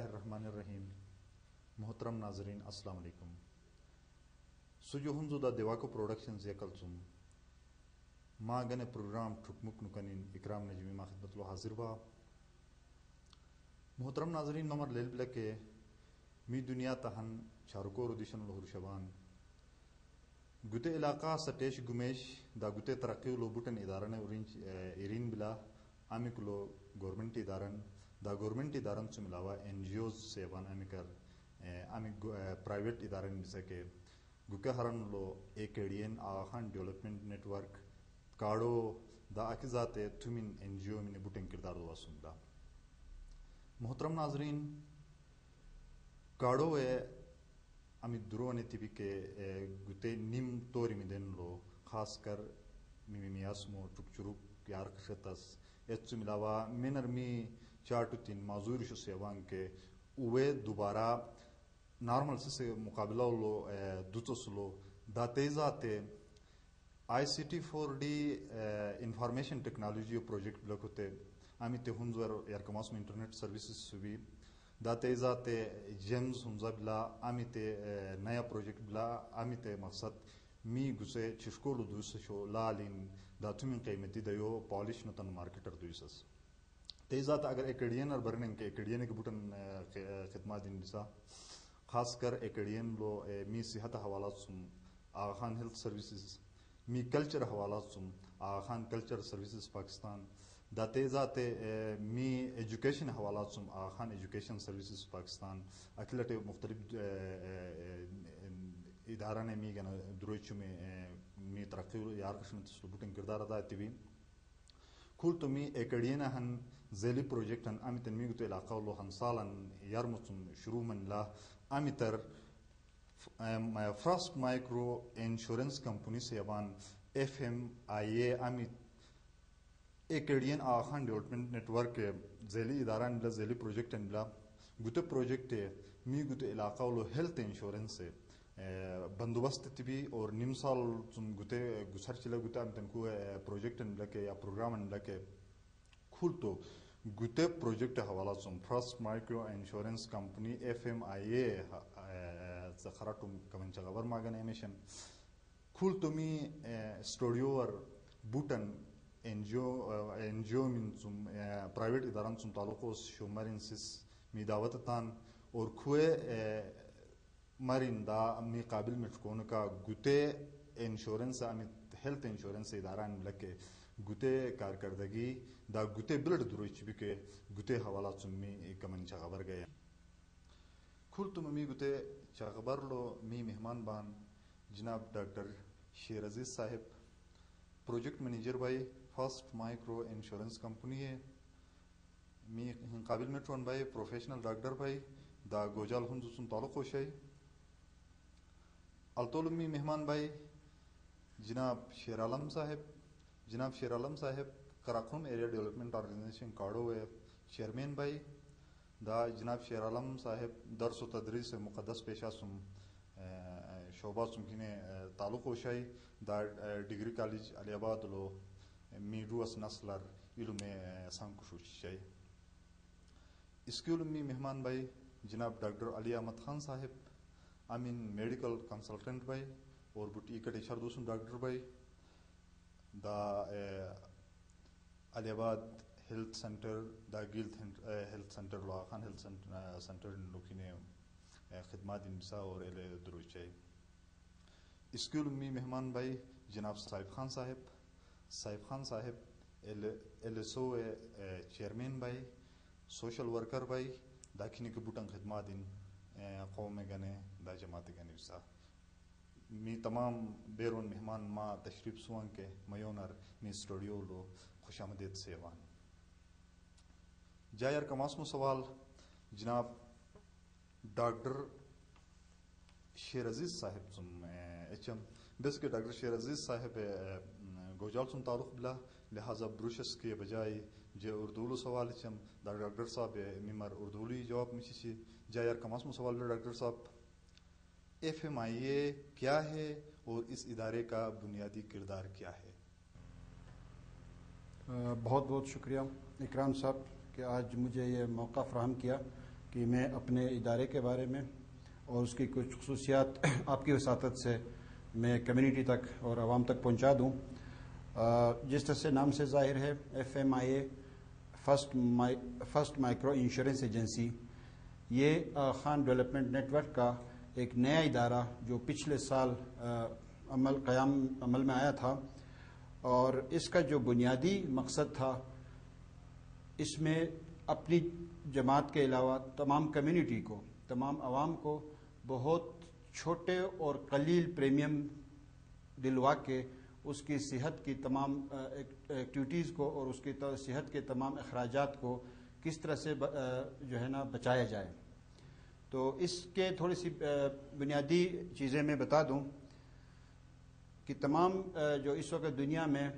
اللہ الرحمن الرحیم. محترم ناظرین السلام علیکم. سجو ہنزو دا دیواکو پروڈکشنز یکل سم ما گنے پروگرام ٹھکمک نکنین اکرام نجمی ما خدمت لو حاضر با. محترم ناظرین ممر لیل بلکے می دنیا تہن چارکو رو دیشن لہر شبان گتے علاقہ سٹیش گمیش دا گتے ترقی لو بوٹن ادارن ایرین بلا آمی کلو گورنمنٹ ادارن دا گورنمنٹ ادارن سے Malava N G Os Siwan آمی کر آمی پرائیویٹ ادارن جیسے کہ گکہ ہرن لو ایکیڈین آخان ڈیولپمنٹ نیٹ ورک کاڑو دا اکیزات تھمین این جی او من بوٹن کردار دو واسم دا. محترم ناظرین کاڑو امی درو تیبی کے گتے نیم توری می دین لو خاص کر میاسمو ٹک چروک یار خشتس ایچ ملاوا منر می چارٹو تین معذور شو سیوان کے اوے دوبارہ نارمل سے مقابلہ لو دوتس لو دا تیزات I C T 4D information technology project بلک ہوتے آمی تے ہنزور یارکماس میں انٹرنیٹ سروسز سوی دا تیزات جیمز ہنزا بلا آمی تے نیا پروجیکٹ بلا آمی تے مقصد می گسے چشکولو دوس شو لالین دا تمین قیمتی دیو پالیش نتن مارکیٹر دوسس تیزات اگر ایکیڈین اور برننگ کے ایکیڈین کے بوٹن خدمات دین بسا خاص کر ایکیڈین لو می صحت حوالات سم آخان ہیلتھ سروسز می کلچر حوالات سم آخان کلچر سروسز پاکستان دا تیزات می ایجوکیشن حوالات سم Aga Khan education services Pakistan occult مختلف ادارہ نے می گنا دروچ میں می ترقی یار کشن تسلبوٹن کردار ادا تیوی کھول تو می ایکیڈین ہن ذیلی پروجیکٹ ہن آمی تنمی گو تو علاقہ لو ہن سالن یار مچم شروع من لا آمی تر فرسٹ مائکرو انشورنس کمپنی سے یبان F M I a آمی ایکیڈین Aga Khan development net work ذیلی ادارہ بلا ذیلی پروجیکٹ بلا گوتے پروجیکٹ می گوتے علاقہ لو ہیلتھ انشورنس سے بندوبست تبی اور نیم سال تم گوتے گسر چلا گوتے ہم تنکو پروجیکٹ لکے یا پروگرام لکے کھول تو گوتے پروجیکٹ حوالہ سم first micro insurance company F M I A زخراتم کمن چغور ماگن ایمیشن کھول تو می اسٹوڈیو اور بوٹن این جی او من سم پرائیویٹ اداران سم تعلقو شومرنسس می دعوت تان اور کھوے مرین دا امی قابل مشکون کا گوتے انشورنس امی ہیلتھ انشورنس اداران لکے گوتے کارکردگی دا گوتے بلڈ دروچ بھی کے گوتے حوالات سمی کمن چاغبر گئے کھول تو می گوتے چاغبر لو می مہمان بان جناب ڈاکٹر شیر عزیز صاحب پروجیکٹ منیجر بھائی فرسٹ مائکرو انشورنس کمپنی ہے می قابل مٹرون بھائی پروفیشنل ڈاکٹر بھائی دا گوجال ہنزو سن تعلق ہوشائی الطولمی مہمان بھائی جناب شیر عالم صاحب کراقوم ایریا ڈیولپمنٹ آرگنائزیشن کاڑو ہے چیئرمین بھائی دا جناب شیر عالم صاحب درس و تدریس مقدس پیشہ سم شعبہ سمکھنے تعلق ہوشائی دا ڈگری کالج علی آباد لو میڈو اس نسلر علم سانکوش شائی اسکول می مہمان بھائی جناب ڈاکٹر علی احمد خان صاحب امین میڈیکل کنسلٹنٹ بھائی اور بٹی کٹی شردوسن ڈاکٹر بھائی دا علی آباد ہیلتھ سینٹر دا گیلتھ ہیلتھ سینٹر لو خان ہیلتھ سینٹر لوکینے خدمات انسا اور دروچائی اسکول می مہمان بھائی جناب صاحب خان صاحب ایل ایس او چیئرمین بھائی سوشل ورکر بھائی داکھنی کے بوٹن خدمات ان قوم گنے دا جماعت گنے وسا می تمام بیرون مہمان ما تشریف سوان کے میونر می اسٹوڈیو لو خوش آمدید سیوان جائر کماسمو سوال جناب ڈاکٹر شیر عزیز صاحب سم اچم بس کے ڈاکٹر شیر عزیز صاحب گوجال سن تعلق بلا لہذا بروشس کے بجائے جو اردولو سوال اچم دا ڈاکٹر صاحب ممر اردولی جواب مچی جائر کماسمو سوال بلا ڈاکٹر صاحب ایف ایم آئی اے کیا ہے اور اس ادارے کا بنیادی کردار کیا ہے؟ بہت بہت شکریہ اکرام صاحب کہ آج مجھے یہ موقع فراہم کیا کہ میں اپنے ادارے کے بارے میں اور اس کی کچھ خصوصیات آپ کی وساطت سے میں کمیونٹی تک اور عوام تک پہنچا دوں. جس طرح سے نام سے ظاہر ہے FMIA first micro insurance agency یہ خان ڈیولپمنٹ نیٹ ورک کا ایک نیا ادارہ جو پچھلے سال عمل میں آیا تھا، اور اس کا جو بنیادی مقصد تھا اس میں اپنی جماعت کے علاوہ تمام کمیونٹی کو، تمام عوام کو بہت چھوٹے اور قلیل پریمیم دلوا کے اس کی صحت کی تمام ایکٹیویٹیز کو اور اس کی صحت کے تمام اخراجات کو کس طرح سے جو ہے نا بچایا جائے. تو اس کے تھوڑی سی بنیادی چیزیں میں بتا دوں کہ تمام جو اس وقت دنیا میں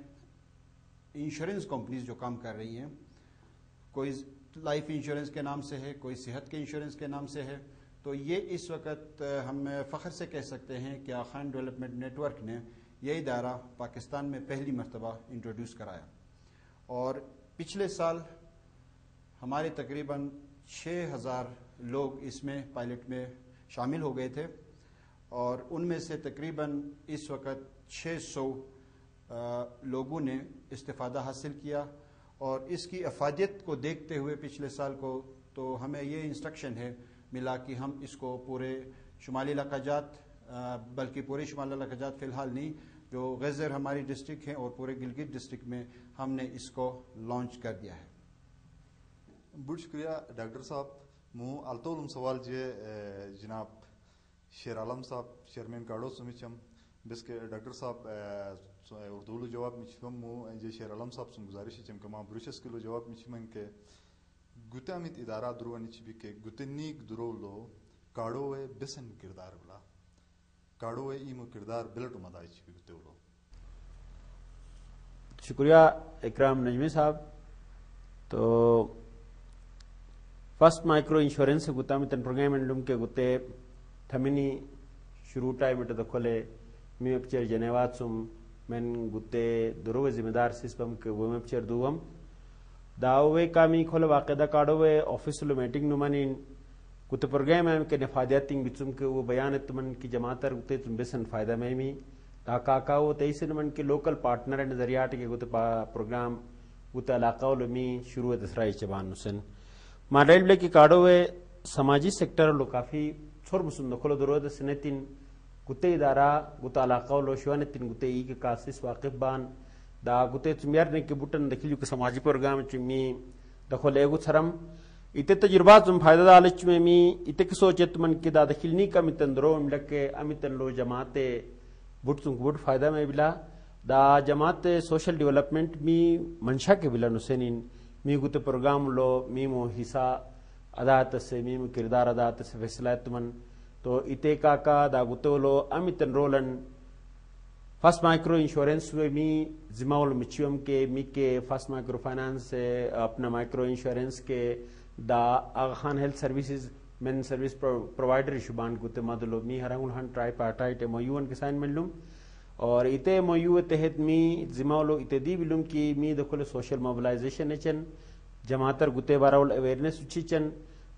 انشورنس کمپنیز جو کام کر رہی ہیں، کوئی لائف انشورنس کے نام سے ہے، کوئی صحت کے انشورنس کے نام سے ہے، تو یہ اس وقت ہم فخر سے کہہ سکتے ہیں کہ خان ڈیولپمنٹ نیٹ ورک نے یہ ادارہ پاکستان میں پہلی مرتبہ انٹروڈیوس کرایا. اور پچھلے سال ہمارے تقریباً 6000 لوگ اس میں پائلٹ میں شامل ہو گئے تھے، اور ان میں سے تقریباً اس وقت 600 لوگوں نے استفادہ حاصل کیا. اور اس کی افادیت کو دیکھتے ہوئے پچھلے سال کو تو ہمیں یہ انسٹرکشن ہے ملا کہ ہم اس کو پورے شمالی علاقہ جات، بلکہ پورے شمالی علاقہ جات فی الحال نہیں، جو غزر ہماری ڈسٹرکٹ ہیں اور پورے گلگت ڈسٹرکٹ میں ہم نے اس کو لانچ کر دیا ہے. بڑھ شکریہ ڈاکٹر صاحب. مو الطولم سوال جے جناب شیر عالم صاحب چیئرمین کاڑو سمچم بس کے ڈاکٹر صاحب اردو جواب مچم مو جے شیر عالم صاحب سن گزارش چم کما بروشس کلو جواب مچمن کے گتامت ادارہ درو نچ بھی کہ گتنیک درو لو کاڑو بسن کردار بلا کاڑو ایمو کردار بلٹ مدائی چ بھی گتو لو. شکریہ اکرام نجمی صاحب. تو فرسٹ مائکرو انشورنس گتامتن پروگرام انڈم کے گتے تھمینی شروع ٹائم اٹ دکھولے می اپچر جنیوات سم من گتے درو ذمہ دار سسپم کے وہ اپچر دوم داوے کامی کھول واقعہ کاڑوے آفس لو میٹنگ نمانین گتے پروگرام ہے کہ نفادیاتنگ بچم کے وہ بیان تمن کی جماعتر گتے تم بسن فائدہ میں می تا کاکاو تیسن من کے لوکل پارٹنر نظریات کے گتے پروگرام گتے علاقہ لو می شروع دسرائی چبان نسن ماڈل بلے کی کاڑوے سماجی سیکٹر لو کافی چھوڑ مسن دکھولو درود سنتین گتے ادارہ گتا علاقہ لو شوانتین گتے ای کے کاسس واقف بان دا گتے چمیار نے کے بوٹن دکھلیو کے سماجی پروگرام چمی دکھولے گو چھرم ایتے تجربات زم فائدہ دالچ میں می ایتے کی سوچت من کی دا دکھلنی کا متن درو املکے امیتن لو جماعت بوٹ سن بوٹ فائدہ میں بلا دا جماعت سوشل ڈیولپمنٹ می منشا کے بلا نسینین می گتے پروگرام لو میمو حصہ ادات سے میمو کردار ادات سے فیصلات من تو ایتے کا دا گتو لو امیتن رولن فرسٹ مائکرو انشورنس میں می زماول مچیوم کے می کے فرسٹ مائکرو فائنانس اپنا مائکرو انشورنس کے دا آغا خان ہیلتھ سروسز مین سروس پرووائڈر شبان گتے مدلو می ہرانگل ہن ٹرائی پارٹائٹ مویون کے سائن ملوم اور ایتے مویو تحت می زماولو ایتے دی بلوم کی می دکھول سوشل موبلائزیشن چن جماعتر گتے باراول اویئرنیس اچھی چن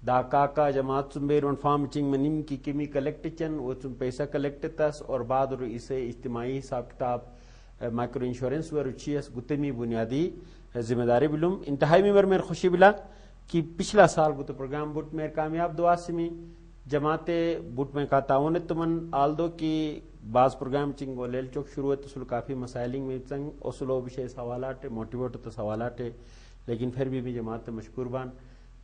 دا کاکا جماعت سنبیر ون فارم چنگ منیم کی کمی کلیکٹ چن وہ چن پیسہ کلیکٹ تس اور بعد رو اسے اجتماعی حساب کتاب مائکرو انشورنس و رچیس گتے می بنیادی ذمہ داری بلوم. انتہائی میں میر خوشی بلا کہ پچھلا سال گتے پروگرام بوٹ میر کامیاب دعا سمی جماعت بوٹ میں کا تعاون تمن آلدو کی بعض پروگرام چنگ و لیل چوک شروع ہے تو کافی مسائلنگ میں چنگ اصلو بشے سوالات موٹیویٹ تو سوالات لیکن پھر بھی جماعت مشکور بان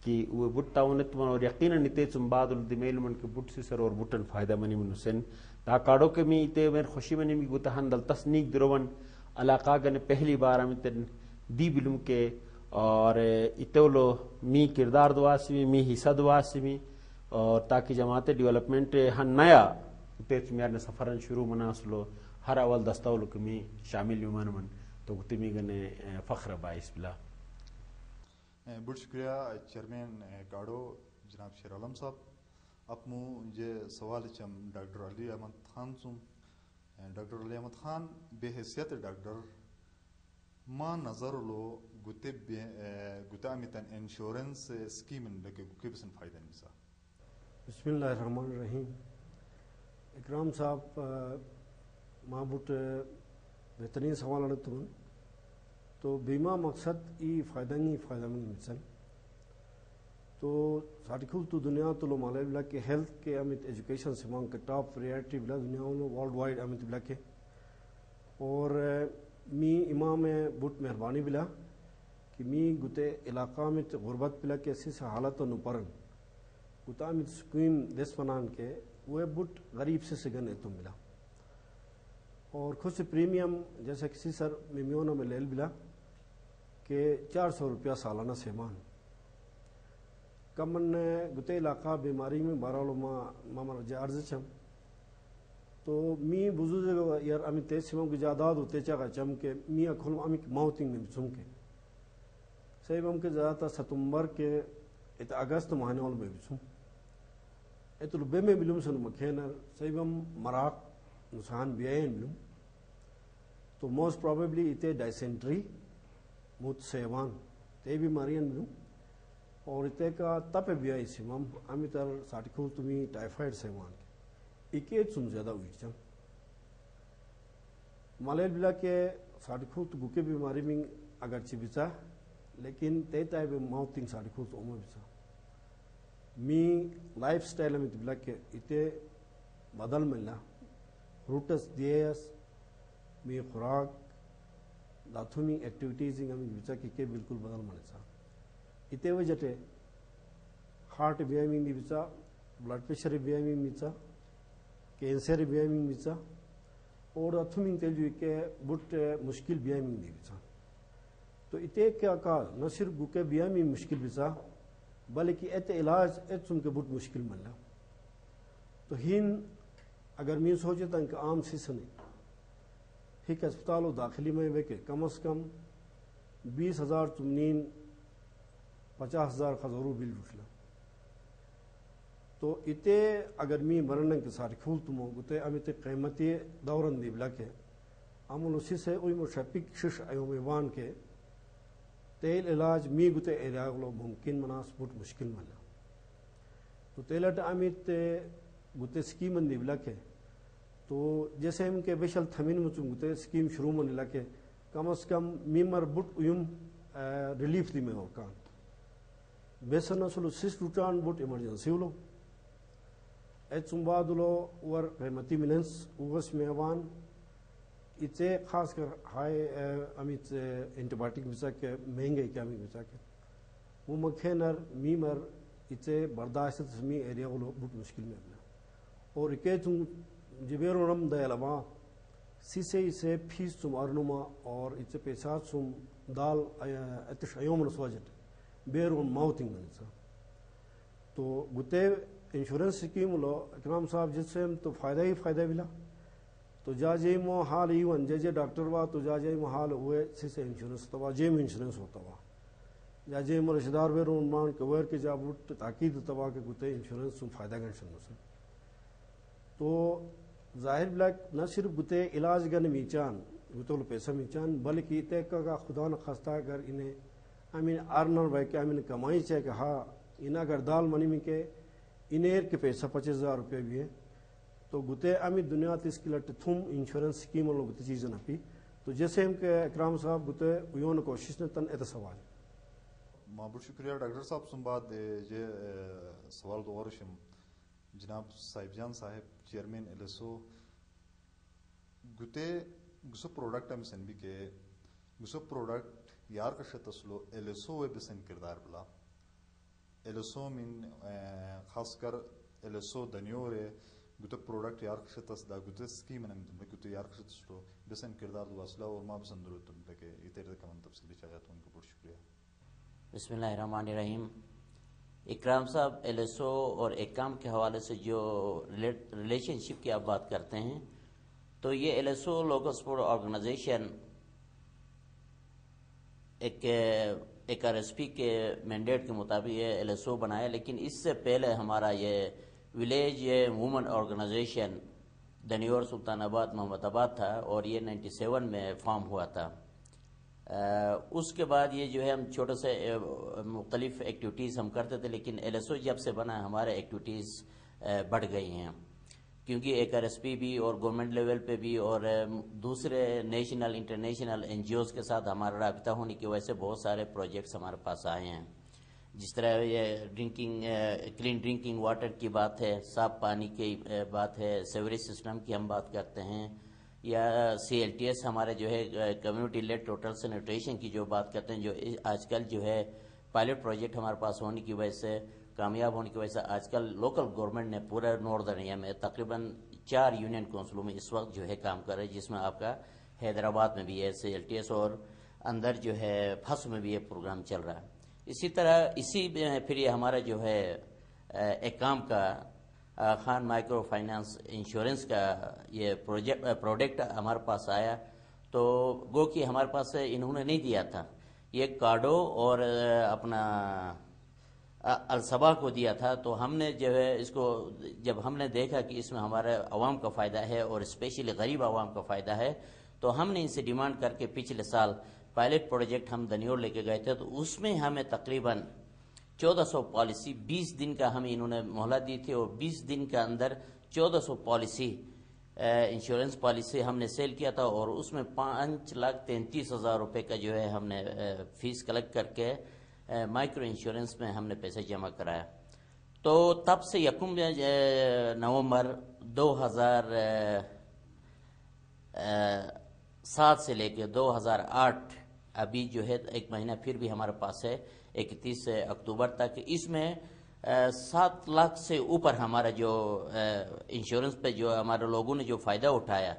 کہ وہ بٹ تعاونت من اور یقیناً اتے چم بعد الدمیل من کے بٹ سے سر اور بٹن فائدہ منی من حسین دا کاڑو کے می اتے میر خوشی منی می گتا ہن دل تصنیق دروون علاقہ گنے پہلی بار امیتن دی بلوم کے اور اتولو می کردار دعا سی می حصہ دعا سی اور تاکہ جماعت ڈیولپمنٹ ہن نیا اتے چمیار نے سفرن شروع مناسلو ہر اول دستاولو کے می شامل یومان من تو گتے می گنے فخر باعث بلا. بڑھ شکریہ چیئرمین کاڑو جناب شیر عالم صاحب. اپمو یہ سوال چم ڈاکٹر علی احمد خان سم ڈاکٹر علی احمد خان بے حیثیت ڈاکٹر ماں نظر لو قلت أميتن إنشورنس سكيم لك كيف سن فايدة نسا. بسم اللہ الرحمن الرحیم. اکرام صاحب ماں بٹ بہترین سوال اڑتون تو بیمہ مقصد ای فائدہ نہیں فائدہ مند مثل تو ساٹھی کھول تو دنیا تو لو مالے بلا کے ہیلتھ کے امیت ایجوکیشن سے مانگ کے ٹاپ پریارٹی بلا دنیا میں ورلڈ وائڈ امیت بلا کے اور می امام بٹ مہربانی بلا کہ می گتے علاقہ میں غربت بلا کے ایسی سے حالت و نپرن گتا امیت سکیم دیس فنان کے وہ بٹ غریب سے سگن اتم بلا اور خود سے پریمیم جیسے کسی سر میمیونوں میں لیل بلا کہ 400 روپیہ سالانہ سیمان کمن گتے علاقہ بیماری میں 12 ماما رجع عرض چم تو می بزرگ یار امی تیز سیموں کی جاداد ہوتے چاہا چم کے می اکھلم امی موتنگ میں بسوں کے صحیح ہم کے زیادہ ستمبر کے ات اگست مہینے والوں میں بسوں ات لبے میں بلوم سنو مکھینر صحیح ہم مراق نسان بیائین بلوم تو موسٹ پروبیبلی اتے ڈائسنٹری موت سیوان تے بیماریاں بلوم اور اتے کا تپ بیائی سیمم امی تر ساٹھکول تمی ٹائیفائڈ سیوان کے ایک سم زیادہ ہوئی چم مالیل بلا کے ساٹھکول تو گوکے بیماری میں اگرچہ بچا لیکن تے تائے بے موتنگ ساٹھکول تو عمر بچا می لائف سٹائل میں بلا کے اتے بدل ملنا روٹس دیس می خوراک داتھومی ایکٹیویٹیز ہمیں بچا کہ بالکل بدل ملے سا اتے وجہ تے ہارٹ بیامین دی بچا بلڈ پریشر بیامین بچا کینسر بیامین بچا اور اتھومین تے جو کہ بٹ مشکل بیامین دی بچا تو اتے کیا کہا نہ صرف گوکے بیامین مشکل بچا بلکہ ایت علاج ایت سن کے بٹ مشکل ملنا تو ہین اگر میں سوچتا کہ عام سیسنے ایک اسپتال و داخلی میں وے کہ کم از کم 20,000 تمنین 50,000 خزورو بل رکھلا تو اتے اگر می مرنن کے ساتھ کھول تمو گتے امیتے قیمتی دورن دی بلا کے عمل اسی سے اوی مشپک شش ایومیوان کے تیل علاج می گتے ایریاغلو ممکن مناسبت مشکل ملا تو تیلٹ امیت گتے سکیمن دی بلا کے تو جیسے ہم کے بیشل تھمین مچوں گتے سکیم شروع من لکے کم از کم میمر بٹ ایم ریلیف دی میں ہوکان بیسر نسلو سیس روٹان بٹ ایمرجنسی ہو لو ایت سنباد لو ور قیمتی ملنس اوغس میوان اتے خاص کر ہائی امیت اینٹی بائیوٹک بچا کے مہنگے کیا میں بچا کے وہ مکھینر میمر اتے برداشت سمی ایریا لو بٹ مشکل میں بنا اور اکے تم جبیرو رم دے لما سیسے اسے فیس تم ارنما اور اتے پیسات سم دال اتش ایوم رسواجت بیرون موتنگ منسا تو گتے انشورنس سکیم لو اکرام صاحب جس سے ہم تو فائدہ ہی فائدہ ملا تو جا جے مو حال ایون جے جے ڈاکٹر وا تو جا جے مو حال ہوئے سے انشورنس توا جے میں انشورنس ہوتا وا جا جے مو رشدار بیرون مان کور کے جا بٹ تاکید توا کے گتے انشورنس سم فائدہ گنشن نسا تو ظاہر بلیک نہ صرف گتے علاج گن میچان گتول پیسہ میچان بلکہ اتے کا خدا نخواستہ اگر انہیں امین ارنر بھائی کہ امین کمائی چاہے کہ ہاں ان اگر دال منی میں کہ انیر کے پیسہ 25,000 روپے بھی ہے تو گتے امی دنیا تیس کی لٹ تھم انشورنس سکیم اور گتے چیزیں نہ پی تو جیسے ہم کہ اکرام صاحب گتے ویون کوشش نے تن ایتا سوال بہت شکریہ ڈاکٹر صاحب سن بعد یہ سوال دو ورشم جناب صاحب جان صاحب چیئرمین ایلسو گتے گسو پروڈکٹ ہم سن بھی کہ گسو پروڈکٹ یار کا شتسلو ایلسو وے بسن کردار بلا ایلسو من خاص کر ایلسو دنیورے گتے پروڈکٹ یار کا شتس دا گتے سکیم نم تم گتے یار کا شتسلو بسن کردار واسلا اور ما بسن درو تم لگے یہ تیرے کا من تفصیلی چاہتا ہوں ان کو بہت شکریہ. بسم اللہ الرحمن الرحیم. اکرام صاحب ایلسو اور ایکام کے حوالے سے جو ریلیشن شپ کی آپ بات کرتے ہیں تو یہ ایلسو لوکل سپورٹ آرگنائزیشن ایک آر ایس پی کے مینڈیٹ کے مطابق یہ ایل ایس او بنایا، لیکن اس سے پہلے ہمارا یہ ولیج وومن آرگنائزیشن دنیور سلطان آباد محمد آباد تھا اور یہ 97 میں فارم ہوا تھا. اس کے بعد یہ جو ہے ہم چھوٹے سے مختلف ایکٹیویٹیز ہم کرتے تھے، لیکن LSO جب سے بنا ہمارے ایکٹیویٹیز بڑھ گئی ہیں، کیونکہ ایک RSP بھی اور گورنمنٹ لیول پہ بھی اور دوسرے نیشنل انٹرنیشنل NGOs کے ساتھ ہمارا رابطہ ہونے کی وجہ سے بہت سارے پروجیکٹس ہمارے پاس آئے ہیں، جس طرح یہ کلین ڈرنکنگ واٹر کی بات ہے، صاف پانی کی بات ہے، سیوریج سسٹم کی ہم بات کرتے ہیں، یا CLTS ہمارے جو ہے کمیونٹی لیڈ ٹوٹل سینیٹیشن کی جو بات کرتے ہیں، جو آج کل جو ہے پائلٹ پروجیکٹ ہمارے پاس ہونے کی وجہ سے، کامیاب ہونے کی وجہ سے آج کل لوکل گورنمنٹ نے پورا ناردرن ایریا میں تقریباً 4 یونین کونسلوں میں اس وقت جو ہے کام کر رہے ہیں، جس میں آپ کا حیدرآباد میں بھی ہے CLTS اور اندر جو ہے پھس میں بھی یہ پروگرام چل رہا ہے۔ اسی طرح پھر یہ ہمارا جو ہے ایک کام کا خان مائکرو فائنانس انشورنس کا یہ پروڈکٹ ہمارے پاس آیا، تو گو کہ ہمارے پاس انہوں نے نہیں دیا تھا، یہ کارڈو اور اپنا الصبا کو دیا تھا، تو ہم نے جو ہے اس کو جب ہم نے دیکھا کہ اس میں ہمارے عوام کا فائدہ ہے اور اسپیشلی غریب عوام کا فائدہ ہے، تو ہم نے ان سے ڈیمانڈ کر کے پچھلے سال پائلٹ پروجیکٹ ہم دنیور لے کے گئے تھے، تو اس میں ہمیں تقریباً 1400 پالیسی 20 دن کا ہمیں انہوں نے مہلت دی تھی، اور 20 دن کے اندر 1400 پالیسی انشورنس پالیسی ہم نے سیل کیا تھا، اور اس میں 5,33,000 روپے کا جو ہے ہم نے فیس کلیکٹ کر کے مائکرو انشورنس میں ہم نے پیسے جمع کرایا۔ تو تب سے 1 نومبر 2007 سے لے کے 2008 ابھی جو ہے ایک مہینہ پھر بھی ہمارے پاس ہے 31 اکتوبر تک، اس میں 7 لاکھ سے اوپر ہمارا جو انشورنس پہ جو ہمارے لوگوں نے جو فائدہ اٹھایا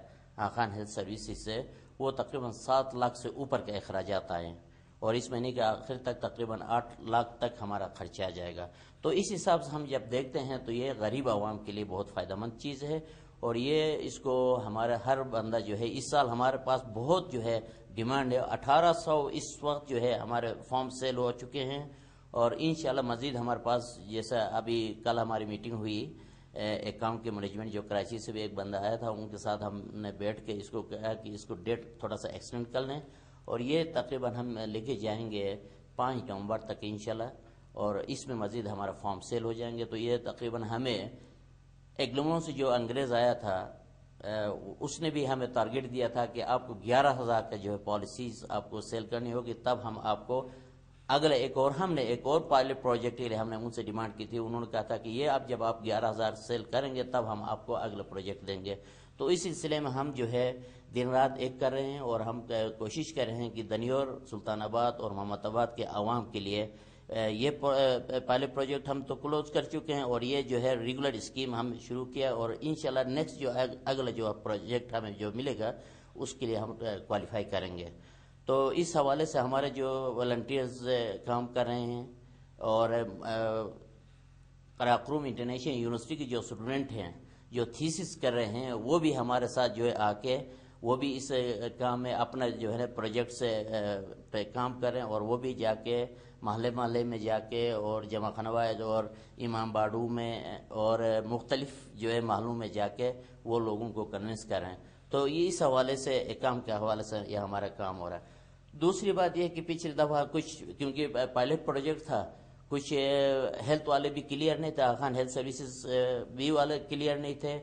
خان ہیلتھ سروسز سے، وہ تقریباً 7 لاکھ سے اوپر کے اخراجات آئے ہیں، اور اس مہینے کے آخر تک تقریباً 8 لاکھ تک ہمارا خرچہ آ جائے گا۔ تو اس حساب سے ہم جب دیکھتے ہیں تو یہ غریب عوام کے لیے بہت فائدہ مند چیز ہے، اور یہ اس کو ہمارا ہر بندہ جو ہے، اس سال ہمارے پاس بہت جو ہے ڈیمانڈ ہے، 1800 اس وقت جو ہے ہمارے فارم سیل ہو چکے ہیں، اور انشاءاللہ مزید ہمارے پاس، جیسا ابھی کل ہماری میٹنگ ہوئی اکاؤنٹ کے مینجمنٹ جو کراچی سے بھی ایک بندہ آیا تھا، ان کے ساتھ ہم نے بیٹھ کے اس کو کہا کہ اس کو ڈیٹ تھوڑا سا ایکسٹینڈ کر لیں، اور یہ تقریباً ہم لے کے جائیں گے 5 نومبر تک انشاءاللہ، اور اس میں مزید ہمارا فارم سیل ہو جائیں گے۔ تو یہ تقریباً ہمیں ایگلموں سے جو انگریز آیا تھا، اس نے بھی ہمیں ٹارگٹ دیا تھا کہ آپ کو 11,000 کا جو ہے پالیسیز آپ کو سیل کرنی ہوگی، تب ہم آپ کو اگلے ہم نے ایک اور پائلٹ پروجیکٹ کے لیے ہم نے ان سے ڈیمانڈ کی تھی، انہوں نے کہا تھا کہ یہ جب آپ 11,000 سیل کریں گے تب ہم آپ کو اگلا پروجیکٹ دیں گے۔ تو اس سلسلے میں ہم جو ہے دن رات ایک کر رہے ہیں، اور ہم کوشش کر رہے ہیں کہ دنیور، سلطان آباد اور محمد آباد کے عوام کے لیے یہ پائلٹ پروجیکٹ ہم تو کلوز کر چکے ہیں، اور یہ جو ہے ریگولر اسکیم ہم شروع کیا، اور انشاءاللہ نیکسٹ جو اگلا جو پروجیکٹ ہمیں جو ملے گا اس کے لیے ہم کوالیفائی کریں گے۔ تو اس حوالے سے ہمارے جو والنٹیئرز کام کر رہے ہیں، اور قراقرم انٹرنیشنل یونیورسٹی کے جو اسٹوڈنٹ ہیں جو تھیسس کر رہے ہیں، وہ بھی ہمارے ساتھ جو ہے آ کے وہ بھی اس کام میں اپنا جو ہے پروجیکٹ سے پہ کام کر رہے ہیں، اور وہ بھی جا کے محلے میں جا کے اور جمع خانواد اور امام باڑو میں اور مختلف جو ہے محلوں میں جا کے وہ لوگوں کو کنونس کر رہے ہیں۔ تو یہ اس حوالے سے کام کے حوالے سے یہ ہمارا کام ہو رہا ہے۔ دوسری بات یہ ہے کہ پچھلی دفعہ کچھ، کیونکہ پائلٹ پروجیکٹ تھا، کچھ ہیلتھ والے بھی کلیئر نہیں تھے، خان ہیلتھ سروسز بھی والے کلیئر نہیں تھے،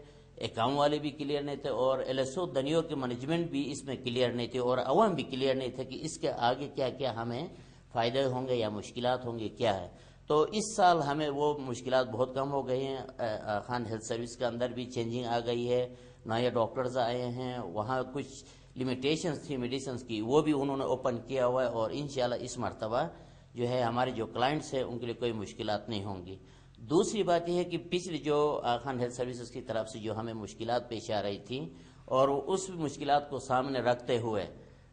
اکاؤنٹ والے بھی کلیئر نہیں تھے، اور LSO دنیور کے مینجمنٹ بھی اس میں کلیئر نہیں تھے، اور عوام بھی کلیئر نہیں تھے کہ اس کے آگے کیا کیا ہمیں فائدے ہوں گے یا مشکلات ہوں گے کیا ہے۔ تو اس سال ہمیں وہ مشکلات بہت کم ہو گئی ہیں، خان ہیلتھ سروس کے اندر بھی چینجنگ آ گئی ہے، نئے ڈاکٹرز آئے ہیں، وہاں کچھ لمیٹیشنز تھی میڈیسنز کی، وہ بھی انہوں نے اوپن کیا ہوا ہے، اور انشاءاللہ اس مرتبہ جو ہے ہمارے جو کلائنٹس ہیں ان کے لیے کوئی مشکلات نہیں ہوں گی۔ دوسری بات یہ ہے کہ پچھلی جو خان ہیلتھ سروسز کی طرف سے جو ہمیں مشکلات پیش آ رہی تھیں، اور اس مشکلات کو سامنے رکھتے ہوئے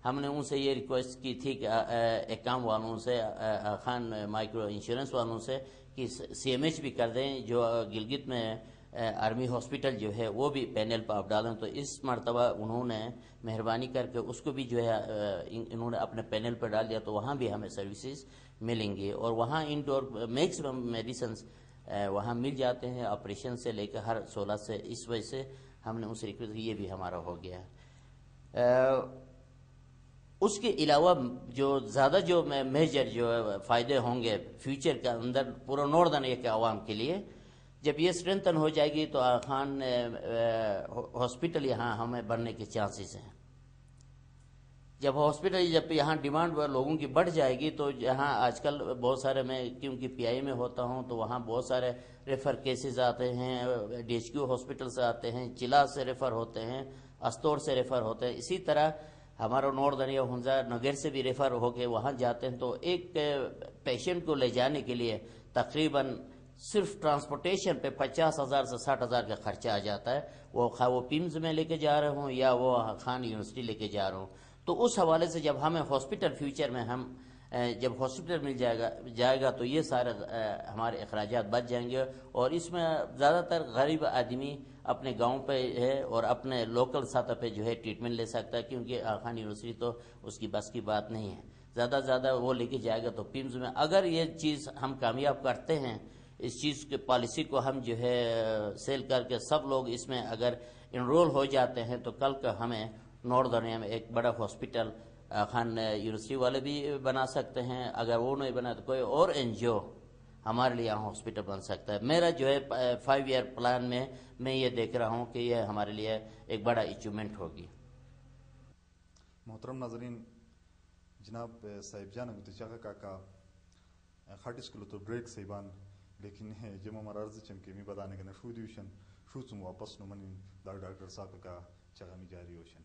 ہم نے ان سے یہ ریکویسٹ کی تھی کہ اکام والوں سے، خان مائکرو انشورنس والوں سے، کہ CMH بھی کر دیں، جو گلگت میں آرمی ہاسپٹل جو ہے وہ بھی پینل پر آپ ڈالیں۔ تو اس مرتبہ انہوں نے مہربانی کر کے اس کو بھی جو ہے انہوں نے اپنے پینل پر ڈال دیا، تو وہاں بھی ہمیں سروسز ملیں گی، اور وہاں انڈور میکسیمم میڈیسنز وہاں مل جاتے ہیں، آپریشن سے لے کے ہر 16 سے، اس وجہ سے ہم نے ان سے ریکویسٹ کی، یہ بھی ہمارا ہو گیا ہے۔ اس کے علاوہ جو زیادہ جو میجر جو فائدے ہوں گے فیوچر کے اندر پورا ناردرن ایریا کے عوام کے لیے، جب یہ اسٹرینتھن ہو جائے گی تو آغا خان ہاسپٹل یہاں ہمیں بننے کے چانسز ہیں. جب ہاسپٹل جب یہاں ڈیمانڈ لوگوں کی بڑھ جائے گی تو یہاں آج کل بہت سارے، میں کیونکہ پی آئی میں ہوتا ہوں تو وہاں بہت سارے ریفر کیسز آتے ہیں، ڈی ایچ کیو ہاسپٹل سے آتے ہیں، چلا سے ریفر ہوتے ہیں، استور سے ریفر ہوتے ہیں. اسی طرح ہمارا ناردرن یا ہنزا نگر سے بھی ریفر ہو کے وہاں جاتے ہیں. تو ایک پیشنٹ کو لے جانے کے لیے تقریباً صرف ٹرانسپورٹیشن پہ 50,000 سے 60,000 کا خرچہ آ جاتا ہے، وہ پیمز میں لے کے جا رہے ہوں یا وہ خان یونیورسٹی لے کے جا رہے ہوں. تو اس حوالے سے جب ہمیں ہاسپٹل فیوچر میں جب ہاسپٹل مل جائے گا تو یہ سارے ہمارے اخراجات بچ جائیں گے. اور اس میں زیادہ تر غریب آدمی اپنے گاؤں پہ ہے اور اپنے لوکل سطح پہ جو ہے ٹریٹمنٹ لے سکتا ہے، کیونکہ خان یونیورسٹی تو اس کی بس کی بات نہیں ہے. زیادہ وہ لے کے جائے گا تو پیمز میں. اگر یہ چیز ہم کامیاب کرتے ہیں، اس چیز کے پالیسی کو ہم جو ہے سیل کر کے سب لوگ اس میں اگر انرول ہو جاتے ہیں تو کل کا ہمیں ناردرن میں ایک بڑا ہاسپٹل خان یونیورسٹی والے بھی بنا سکتے ہیں. اگر وہ نہیں بنا تو کوئی اور این جی او ہمارے لیے یہاں ہاسپٹل بن سکتا ہے. میرا جو ہے 5 ایئر پلان میں یہ دیکھ رہا ہوں کہ یہ ہمارے لیے ایک بڑا اچیومنٹ ہوگی. محترم ناظرین، جناب صاحب جان گتچاغا کاکا خاٹس کلو تو بریک سیبان لیکن جمع مرارز چمکیمی بدانے گنا شو دیوشن شو تم واپس نمن ڈاکٹر صاحب کا چغمی جاری ہوشن.